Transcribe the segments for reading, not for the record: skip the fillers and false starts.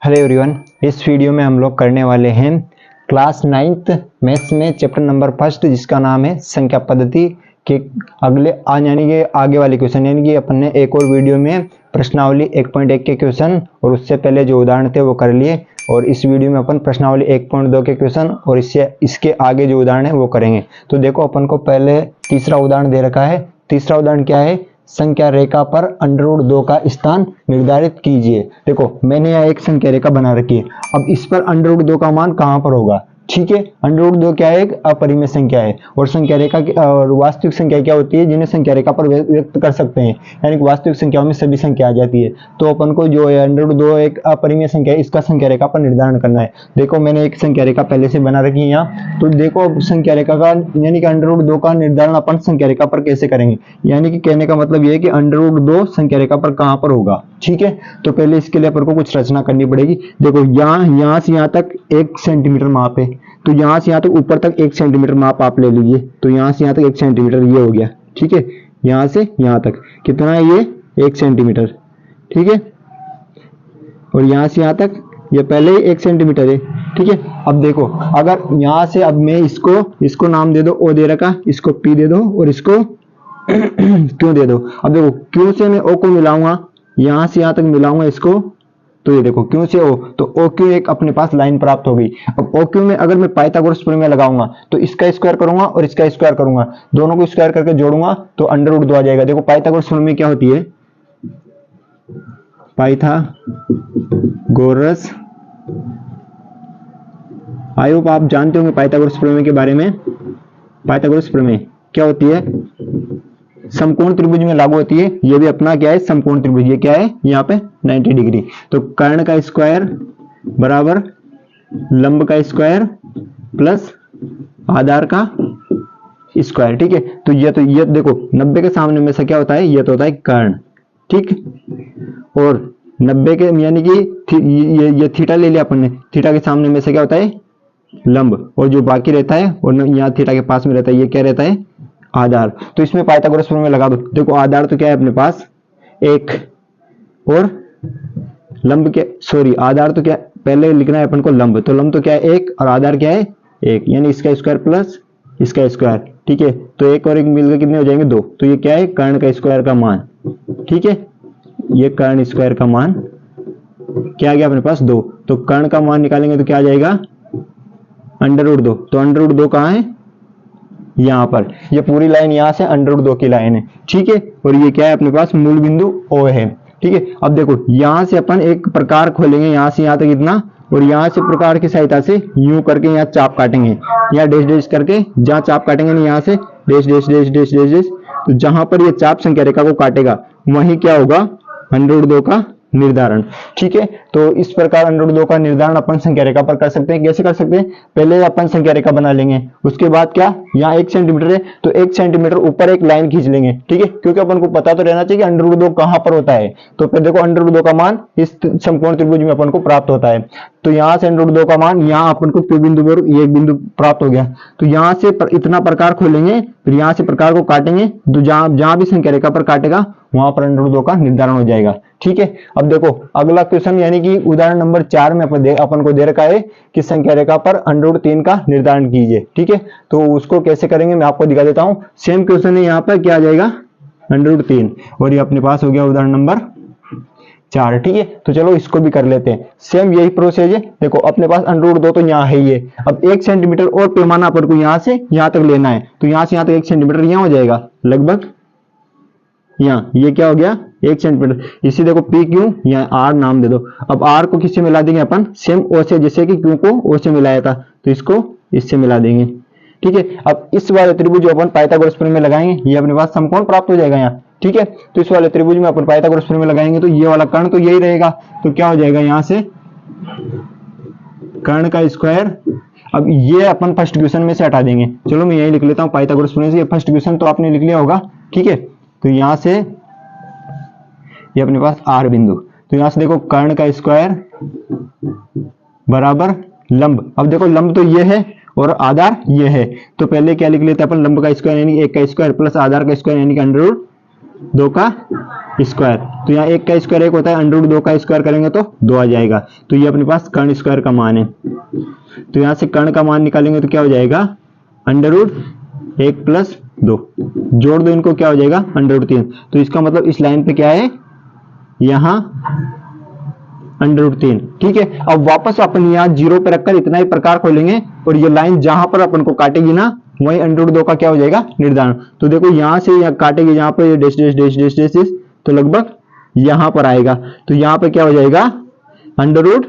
Hello everyone, इस video में हम लोग करने वाले हैं क्लास 9th मैथ्स में चैप्टर नंबर फर्स्ट जिसका नाम है संख्या पद्धति के अगले यानी कि आगे वाले क्वेश्चन। यानी कि अपन ने एक और वीडियो में प्रश्नावली 1.1 के क्वेश्चन और उससे पहले जो उदाहरण थे वो कर लिए, और इस वीडियो में अपन प्रश्नावली 1.2 के क्वेश्चन और इसके आगे जो उदाहरण है वो करेंगे। तो देखो, अपन को पहले तीसरा उदाहरण दे रखा है। तीसरा उदाहरण क्या है? संख्या रेखा पर √2 का स्थान निर्धारित कीजिए। देखो, मैंने यहाँ एक संख्या रेखा बना रखी है। अब इस पर √2 का मान कहाँ पर होगा? ठीक है, √2 क्या है? एक अपरिमेय संख्या है। और संख्या रेखा की और वास्तविक संख्या क्या होती है जिन्हें संख्या रेखा पर व्यक्त कर सकते हैं, यानी कि वास्तविक संख्याओं में सभी संख्या आ जाती है। तो अपन को जो है √2 एक अपरिमेय संख्या है, इसका संख्या रेखा पर निर्धारण करना है। देखो, मैंने एक संख्या रेखा पहले से बना रखी है यहाँ। तो देखो, अब संख्या रेखा का यानी कि √2 का निर्धारण अपन संख्या रेखा पर कैसे करेंगे, यानी कि कहने का मतलब ये है कि √2 संख्या रेखा पर कहाँ पर होगा। ठीक है, तो पहले इसके लिए अपन को कुछ रचना करनी पड़ेगी। देखो, यहाँ से यहाँ तक 1 सेंटीमीटर माप है, तो यहाँ से यहाँ तक ऊपर तक 1 सेंटीमीटर माप आप ले लीजिए। तो यहाँ से यहाँ तक 1 सेंटीमीटर ये हो गया। ठीक है, यहाँ से यहाँ तक कितना है? ये 1 सेंटीमीटर। ठीक है, और यहाँ से यहाँ तक ये पहले ही 1 सेंटीमीटर है। ठीक है, अब देखो, अगर यहाँ से अब मैं इसको नाम दे दो, ओ दे रखा, इसको पी दे दो और इसको क्यों दे दो। अब देखो, क्यों से मैं ओ को मिलाऊंगा, यहाँ से यहाँ तक मिलाऊंगा इसको, तो ये देखो क्यों से ओ, तो ओ क्यों एक अपने पास लाइन प्राप्त हो गई। अब ओ क्यों में अगर मैं पाइथागोरस प्रमेय लगाऊंगा तो इसका स्क्वायर करूंगा और इसका स्क्वायर करूंगा, दोनों को स्क्वायर करके जोड़ूंगा तो √2 आ जाएगा। देखो, पाइथागोरस प्रमेय क्या होती है? पाइथागोरस, आई होप आप जानते होंगे पाइथागोरस प्रमेय के बारे में। पाइथागोरस प्रमेय क्या होती है? समकोण त्रिभुज में लागू होती है। ये भी अपना क्या है? समकोण त्रिभुज। ये क्या है? यहाँ पे 90 डिग्री। तो कर्ण का स्क्वायर बराबर लंब का स्क्वायर प्लस आधार का स्क्वायर। ठीक है, तो ये देखो, 90 के सामने में से क्या होता है? ये तो होता है कर्ण। ठीक, और 90 के यानी कि ये थीटा ले लिया अपन ने, थीटा के सामने में से क्या होता है? लंब। और जो बाकी रहता है और यहाँ थीटा के पास में रहता है, ये क्या रहता है? आधार। तो इसमें पाइथागोरस प्रमेय लगा दो। देखो, आधार तो क्या है अपने पास? 1, और लंब के आधार तो क्या पहले लिखना है अपन को? लंब। तो लंब तो क्या है? 1, और आधार क्या है? 1, यानी इसका स्क्वायर प्लस इसका स्क्वायर। ठीक है, तो 1 और 1 मिलकर कितने हो जाएंगे? 2। तो ये क्या है? कर्ण का स्क्वायर का मान। ठीक है, ये कर्ण स्क्वायर का मान क्या आ गया अपने पास? 2। तो कर्ण का मान निकालेंगे तो क्या आ जाएगा? √2। तो √2 कहाँ है? यहाँ पर। ये पूरी लाइन यहाँ से √2 की लाइन है। ठीक है, और ये क्या है अपने पास? मूल बिंदु O है। ठीक है, अब देखो, यहाँ से अपन एक प्रकार खोलेंगे, यहाँ से यहाँ तक इतना, और यहाँ से प्रकार की सहायता से यूं करके यहाँ चाप काटेंगे, यहाँ डैश डैश करके जहाँ चाप काटेंगे ना, यहाँ से dash dash dash dash dash dash, तो जहां पर ये चाप संख्या रेखा को काटेगा वहीं क्या होगा? √2 का निर्धारण। ठीक है, तो इस प्रकार √2 का निर्धारण अपन संख्या रेखा पर कर सकते हैं। कैसे कर सकते हैं? पहले अपन संख्या रेखा बना लेंगे, उसके बाद क्या, यहाँ 1 सेंटीमीटर है तो 1 सेंटीमीटर ऊपर एक लाइन खींच लेंगे। ठीक है, क्योंकि अपन को पता तो रहना चाहिए कि √2 कहां पर होता है। तो फिर देखो, √2 का मान इस समकोण त्रिभुज में अपन को प्राप्त होता है। तो यहाँ से √2 का मान यहाँ अपन को Q बिंदु पर ये एक बिंदु प्राप्त हो गया। तो यहाँ से इतना प्रकार खोलेंगे, फिर यहाँ से प्रकार को काटेंगे, तो जहां भी संख्या रेखा पर काटेगा वहां पर √2 का निर्धारण हो जाएगा। ठीक है, अब देखो अगला क्वेश्चन, यानी कि उदाहरण नंबर 4 में अपन को दे रखा है कि संख्या रेखा पर √3 का निर्धारण कीजिए। ठीक है, तो उसको कैसे करेंगे मैं आपको दिखा देता हूं। सेम क्वेश्चन है, यहाँ पर क्या आ जाएगा? √3, और ये अपने पास हो गया उदाहरण नंबर 4। ठीक है, तो चलो इसको भी कर लेते हैं। सेम यही प्रोसेस है। देखो, अपने पास √2 तो यहाँ है ही है। अब 1 सेंटीमीटर और पैमाना अपन को यहाँ से यहाँ तक लेना है, तो यहाँ से यहाँ तक 1 सेंटीमीटर यहाँ हो जाएगा लगभग। यहाँ ये क्या हो गया? 1 सेंटीमीटर। इसी देखो, P क्यू, यहाँ R नाम दे दो। अब R को किससे मिला देंगे अपन? सेम O से, जैसे कि Q को O से मिलाया था, तो इसको इससे मिला देंगे। ठीक है, अब इस वाले त्रिभुज जो अपन पाइथागोरस प्रमेय में लगाएंगे, ये अपने पास समकोण प्राप्त हो जाएगा यहाँ। ठीक है, तो इस वाले त्रिभुज में अपन पाइथागोरस प्रमेय लगाएंगे तो ये वाला कर्ण तो यही रहेगा, तो क्या हो जाएगा? यहाँ से कर्ण का स्क्वायर। अब ये अपन फर्स्ट क्वेश्चन में से हटा देंगे। चलो मैं यही लिख लेता हूँ पाइथागोरस प्रमेय से। ये फर्स्ट क्वेश्चन तो आपने लिख लिया होगा। ठीक है, तो यहाँ से ये अपने पास R बिंदु, तो यहाँ से देखो कर्ण का स्क्वायर बराबर लंब। अब देखो, लंब तो ये है और आधार ये है, तो पहले क्या लिख लेते हैं अपन? लंब का स्क्वायर यानी 1 का स्क्वायर प्लस आधार का स्क्वायर यानी कि 2 का स्क्वायर। तो यहाँ 1 का स्क्वायर 1 होता है, अंडर रूट 2 का स्क्वायर करेंगे तो 2 आ जाएगा। तो ये अपने पास कर्ण स्क्वायर का मान है। तो यहाँ से कर्ण का मान निकालेंगे तो क्या हो जाएगा, अंडर रूट 1 प्लस 2, जोड़ दो इनको, क्या हो जाएगा अंडर रूट 3। तो इसका मतलब इस लाइन पे क्या है, यहाँ अंडर रूट 3। ठीक है, अब वापस अपन यहाँ 0 पे रखकर इतना ही प्रकार खोलेंगे और ये लाइन जहां पर अपन को काटेगी ना, वही अंडर रूट 2 का क्या हो जाएगा निर्धारण। तो देखो यहां से यहाँ काटेगी, जहां पर ये dash dash dash dash dash dash, तो लगभग यहां पर आएगा। तो यहां पे क्या हो जाएगा अंडर रूट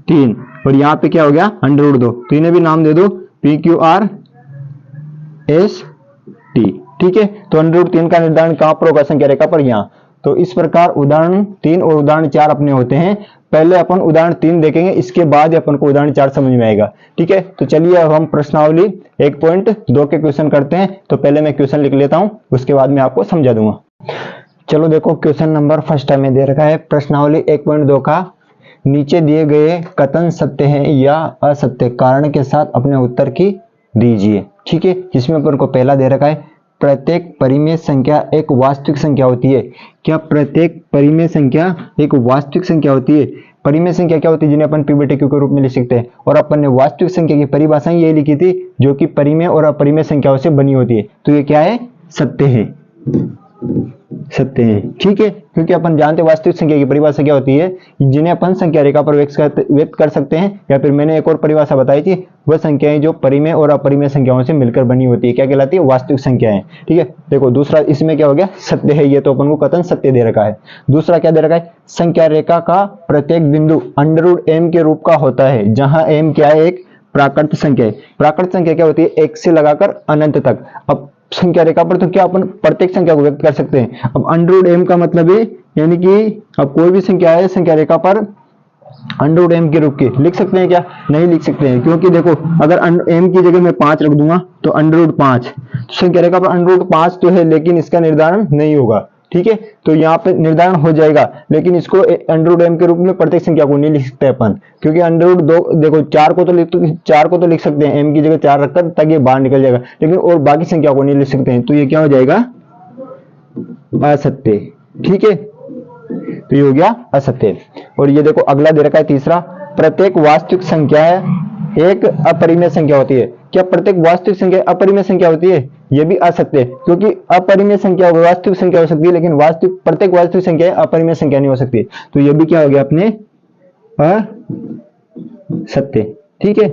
3 और यहाँ पे क्या हो गया अंडर रूट 2। तो इन्हें भी नाम दे दो P Q R S T. ठीक है, तो अंडर रूट 3 का निर्धारण कहां पर होगा, संख्या रेखा पर, यहाँ। तो इस प्रकार उदाहरण 3 और उदाहरण 4 अपने होते हैं। पहले अपन उदाहरण 3 देखेंगे, इसके बाद अपन को उदाहरण 4 समझ में आएगा। ठीक है, तो चलिए अब हम प्रश्नावली 1.2 के क्वेश्चन करते हैं। तो पहले मैं क्वेश्चन लिख लेता हूं, उसके बाद मैं आपको समझा दूंगा। चलो देखो, क्वेश्चन नंबर फर्स्ट में दे रखा है प्रश्नावली 1.2 का, नीचे दिए गए कथन सत्य है या असत्य, कारण के साथ अपने उत्तर की दीजिए। ठीक है, जिसमें अपन को पहला दे रखा है प्रत्येक परिमेय संख्या एक वास्तविक संख्या होती है। क्या प्रत्येक परिमेय संख्या एक वास्तविक संख्या होती है? परिमेय संख्या क्या होती है, जिन्हें अपन पी बटे क्यू के रूप में लिख सकते हैं। और अपन ने वास्तविक संख्या की परिभाषा ये लिखी थी, जो कि परिमेय और अपरिमेय संख्याओं से बनी होती है। तो ये क्या है, सत्य है, सत्य है। ठीक है, क्योंकि अपन जानते हैं वास्तविक संख्या की परिभाषा क्या होती है, जिन्हें अपन संख्या रेखा पर व्यक्त कर सकते हैं, या फिर मैंने एक और परिभाषा बताई थी, वह संख्याएं जो परिमेय और अपरिमेय संख्याओं से मिलकर बनी होती है, क्या कहलाती है, वास्तविक संख्याएं। ठीक है, देखो दूसरा इसमें क्या हो गया, सत्य है, ये तो अपन को कथन सत्य दे रखा है। दूसरा क्या दे रखा है, संख्या रेखा का प्रत्येक बिंदु अंडर रूट m के रूप का होता है, जहां m क्या है, एक प्राकृत संख्या है। प्राकृत संख्या क्या होती है, 1 से लगाकर अनंत तक। अब संख्या रेखा पर तो क्या अपन प्रत्येक संख्या को व्यक्त कर सकते हैं। अब अंडर रूट m का मतलब है, यानी कि अब कोई भी संख्या है संख्या रेखा पर अंडर रूट m के रूप की लिख सकते हैं क्या, नहीं लिख सकते हैं, क्योंकि देखो अगर m की जगह मैं 5 रख दूंगा तो अंडर रूट 5, संख्या रेखा पर अंडर रूट 5 तो है, लेकिन इसका निर्धारण नहीं होगा। ठीक है, तो यहाँ पे निर्धारण हो जाएगा, लेकिन इसको अंडर रूट m के रूप में प्रत्येक संख्या को नहीं लिख सकते अपन, क्योंकि अंडर रूट 2 देखो 4 को तो लिख सकते हैं m की जगह 4 रखकर, ताकि ये बाहर निकल जाएगा, लेकिन और बाकी संख्या को नहीं लिख सकते हैं। तो ये क्या हो जाएगा, असत्य। ठीक है, तो ये हो गया असत्य। और ये देखो अगला दे रखा है तीसरा, प्रत्येक वास्तविक संख्या एक अपरिमेय संख्या होती है। क्या प्रत्येक वास्तविक संख्या अपरिमेय संख्या होती है, यह भी असत्य है, क्योंकि अपरिमेय संख्या वास्तविक संख्या हो सकती है, लेकिन प्रत्येक वास्तविक संख्या अपरिमेय संख्या नहीं हो सकती। तो यह भी क्या हो गया अपने असत्य। ठीक है,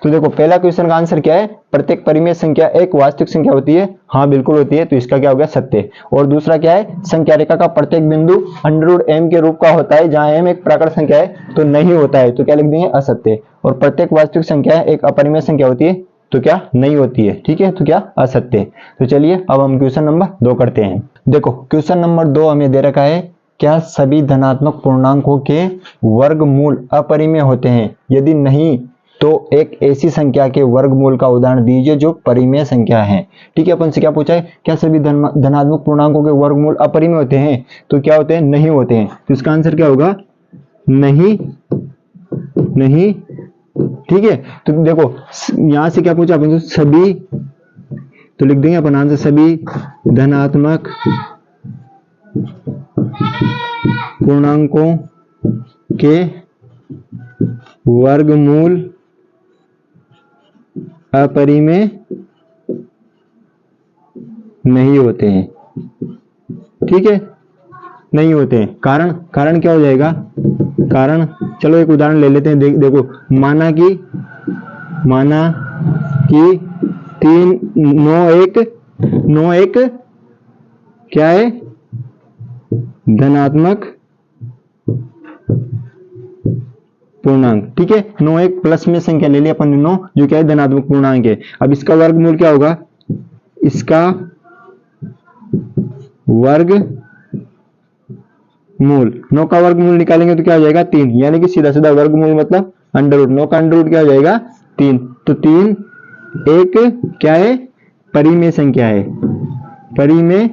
तो देखो पहला क्वेश्चन का आंसर क्या है, प्रत्येक परिमेय संख्या एक वास्तविक संख्या होती है, हाँ बिल्कुल होती है, तो इसका क्या हो गया सत्य। और दूसरा क्या है, संख्या रेखा का प्रत्येक बिंदु अंडर रूट m के रूप का होता है, जहां m एक प्राकृत संख्या है, तो नहीं होता है, तो क्या लिख देंगे असत्य। और प्रत्येक वास्तविक संख्या एक अपरिमेय संख्या होती है, तो क्या नहीं होती है। ठीक है, तो क्या असत्य। तो चलिए अब हम क्वेश्चन नंबर 2 करते हैं। देखो क्वेश्चन नंबर 2 हमें दे रखा है, क्या सभी धनात्मक पूर्णांकों के वर्गमूल अपरिमेय होते हैं, यदि नहीं तो एक ऐसी संख्या के वर्गमूल का उदाहरण दीजिए जो परिमेय संख्या है। ठीक है, अपन से क्या पूछा है, क्या सभी धनात्मक पूर्णांकों के वर्गमूल अपरिमेय होते हैं, तो क्या होते हैं, नहीं होते हैं। तो इसका आंसर क्या होगा, नहीं, नहीं। ठीक है, तो देखो यहां से क्या पूछा अपन, सभी, तो लिख देंगे अपन आंसर, सभी धनात्मक पूर्णांकों के वर्गमूल अपरिमेय नहीं होते हैं। ठीक है, नहीं होते हैं। कारण क्या हो जाएगा, कारण चलो एक उदाहरण ले लेते हैं। देखो माना कि 3 9 1 क्या है, धनात्मक पूर्णांक। ठीक है, 9 1 प्लस में संख्या ले ली अपन ने 9, जो क्या है धनात्मक पूर्णांक है। अब इसका वर्गमूल क्या होगा, इसका वर्गमूल 9 का वर्गमूल निकालेंगे तो क्या हो जाएगा 3, यानी कि सीधा सीधा वर्गमूल मतलब अंडर रूट, 9 का अंडर रूट क्या हो जाएगा 3। तो 3 एक क्या है, परिमेय संख्या है, परिमेय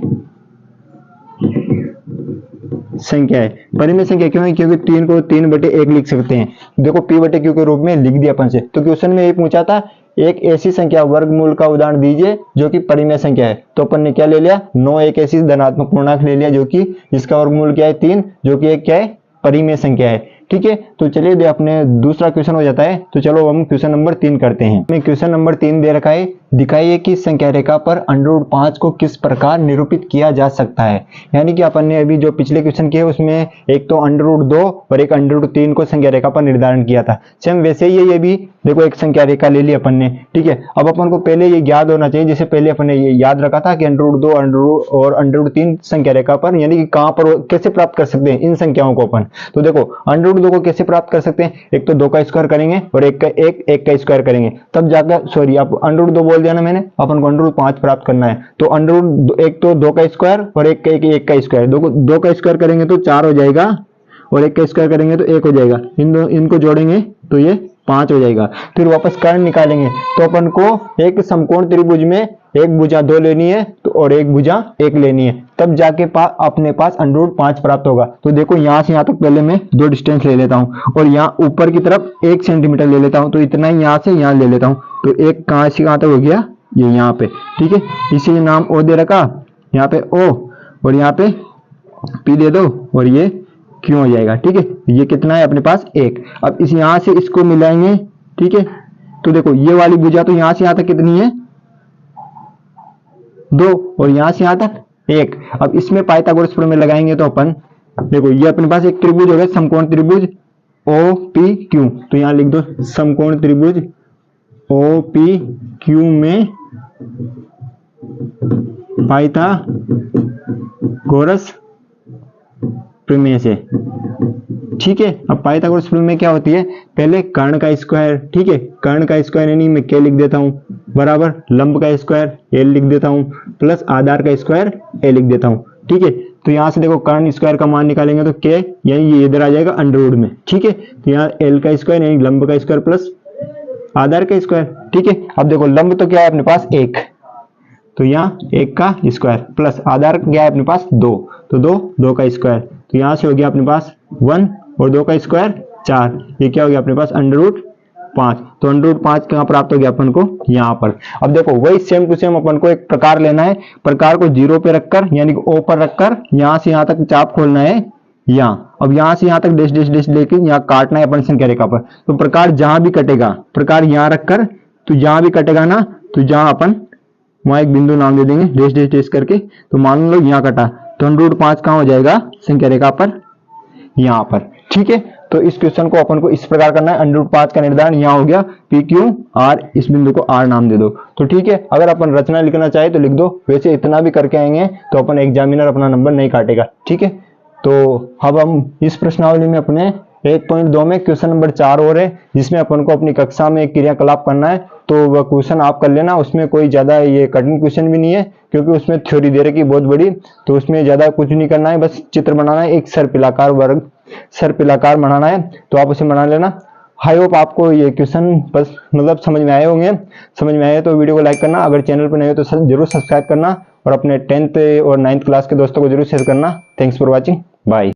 संख्या है। परिमेय संख्या क्यों है, क्योंकि 3 को 3/1 लिख सकते हैं। देखो p/q के रूप में लिख दिया अपन से। तो क्वेश्चन में ये पूछा था एक ऐसी संख्या वर्गमूल का उदाहरण दीजिए जो कि परिमेय संख्या है। तो अपन ने क्या ले लिया, 9 एक ऐसी धनात्मक पूर्णांक ले लिया जो कि इसका वर्गमूल क्या है 3, जो कि एक क्या है परिमेय संख्या है। ठीक है, तो चलिए अपने दूसरा क्वेश्चन हो जाता है। तो चलो हम क्वेश्चन नंबर 3 करते हैं। हमें क्वेश्चन नंबर 3 दे रखा है, दिखाइए कि संख्या रेखा पर √5 को किस प्रकार निरूपित किया जा सकता है। यानी कि अपन ने अभी जो पिछले क्वेश्चन किए उसमें एक तो √2 और एक √3 को संख्या रेखा पर निर्धारण किया था। सेम वैसे ही ये भी देखो एक संख्या रेखा ले ली अपन ने। ठीक है, अब अपन को पहले ये याद होना चाहिए, जैसे पहले अपन ने ये याद रखा था कि √2 और √3 संख्या रेखा पर, यानी कि कहां पर कैसे प्राप्त कर सकते हैं इन संख्याओं को अपन। तो देखो √2 को कैसे प्राप्त कर सकते हैं, एक तो 2 का स्क्वायर करेंगे और एक का स्क्वायर करेंगे, तब जाकर सॉरी आप √2 बोल दिया ना मैंने, अपन को √5 प्राप्त करना है। तो एक तो 2 का स्क्वायर और एक का स्क्वायर, 2 का स्क्वायर करेंगे तो 4 हो जाएगा और एक का स्क्वायर करेंगे तो 1 हो जाएगा। इनको जोड़ेंगे तो ये 5 हो जाएगा। फिर वापस कर्ण निकालेंगे तो अपन को एक समकोण त्रिभुज में एक भुजा 2 लेनी है तो और एक भुजा 1 लेनी है, तब जाके अपने पास √5 प्राप्त होगा। तो देखो यहां से यहां तक पहले मैं 2 डिस्टेंस ले लेता हूं और यहाँ ऊपर की तरफ 1 सेंटीमीटर ले लेता हूं, तो इतना ही यहां से यहां ले लेता हूं। तो एक कहां से कहां तक हो गया, ये यहाँ पे। ठीक है, इसी नाम ओ दे रखा, यहाँ पे ओ और यहाँ पे पी दे दो और ये क्यों हो जाएगा। ठीक है, ये कितना है अपने पास 1। अब इस यहां से इसको मिलाएंगे। ठीक है, तो देखो ये वाली भुजा तो यहां से यहां तक कितनी है 2 और यहां से यहां तक 1। अब इसमें पाइथागोरस प्रमेय लगाएंगे तो अपन देखो ये अपने पास एक त्रिभुज हो गया समकोण त्रिभुज ओ पी क्यू। तो यहां लिख दो समकोण त्रिभुज ओ पी क्यू में पाइथागोरस प्रमेय से। ठीक है, अब पाइथागोरस प्रमेय क्या होती है, पहले कर्ण का स्क्वायर। ठीक है, कर्ण का स्क्वायर यानी मैं क्या लिख देता हूं बराबर लंब का स्क्वायर ए लिख देता हूं प्लस आधार का स्क्वायर ए लिख देता हूं। ठीक है, तो यहां से देखो कर्ण स्क्वायर का मान निकालेंगे तो के यानी ये इधर आ जाएगा √, में। ठीक है, तो यहाँ एल का स्क्वायर यानी लंब का स्क्वायर प्लस आधार का स्क्वायर। ठीक है, अब देखो लंब तो क्या है अपने पास 1, तो यहाँ 1 का स्क्वायर प्लस आधार क्या है अपने पास 2, तो 2 का स्क्वायर। तो यहां से हो गया अपने पास 1 और 2 का स्क्वायर 4, ये क्या हो गया अपने पास √5। तो √5 कहां प्राप्त हो गया अपन को, यहां पर। अब देखो वही सेम टू सेम अपन को एक प्रकार लेना है, प्रकार को 0 पे रखकर यानी कि O पर रखकर यहां से यहां तक चाप खोलना है यहाँ। अब यहां से यहां तक डैश डैश डैश लेके यहाँ काटना है अपन संख्या रेखा पर। तो प्रकार जहां भी कटेगा, प्रकार यहां रखकर तो जहां भी कटेगा ना, तो जहां अपन वहां एक बिंदु नाम दे देंगे डैश डैश डैश करके। तो मान लो यहाँ कटा तो √5 कहां हो जाएगा संख्या रेखा पर, यहाँ पर। ठीक है, तो इस क्वेश्चन को अपन को इस प्रकार करना है। √5 का निर्धारण यहाँ हो गया पी क्यू आर, इस बिंदु को आर नाम दे दो। तो ठीक है, अगर अपन रचना लिखना चाहे तो लिख दो, वैसे इतना भी करके आएंगे तो अपन एग्जामिनर अपना नंबर नहीं काटेगा। ठीक है, तो अब हम इस प्रश्नावली में अपने 1.2 में क्वेश्चन नंबर 4 और है, जिसमें अपन को अपनी कक्षा में एक क्रियाकलाप करना है। तो वह क्वेश्चन आप कर लेना, उसमें कोई ज्यादा ये कठिन क्वेश्चन भी नहीं है क्योंकि उसमें थ्योरी दे रखी बहुत बड़ी। तो उसमें ज्यादा कुछ नहीं करना है, बस चित्र बनाना है, एक सर्पिलाकार बनाना है। तो आप उसे बना लेना। आई होप आपको ये क्वेश्चन बस मतलब समझ में आए होंगे। समझ में आए तो वीडियो को लाइक करना, अगर चैनल पर नए हो तो जरूर सब्सक्राइब करना और अपने 10th और 9th क्लास के दोस्तों को जरूर शेयर करना। Thanks for watching, bye.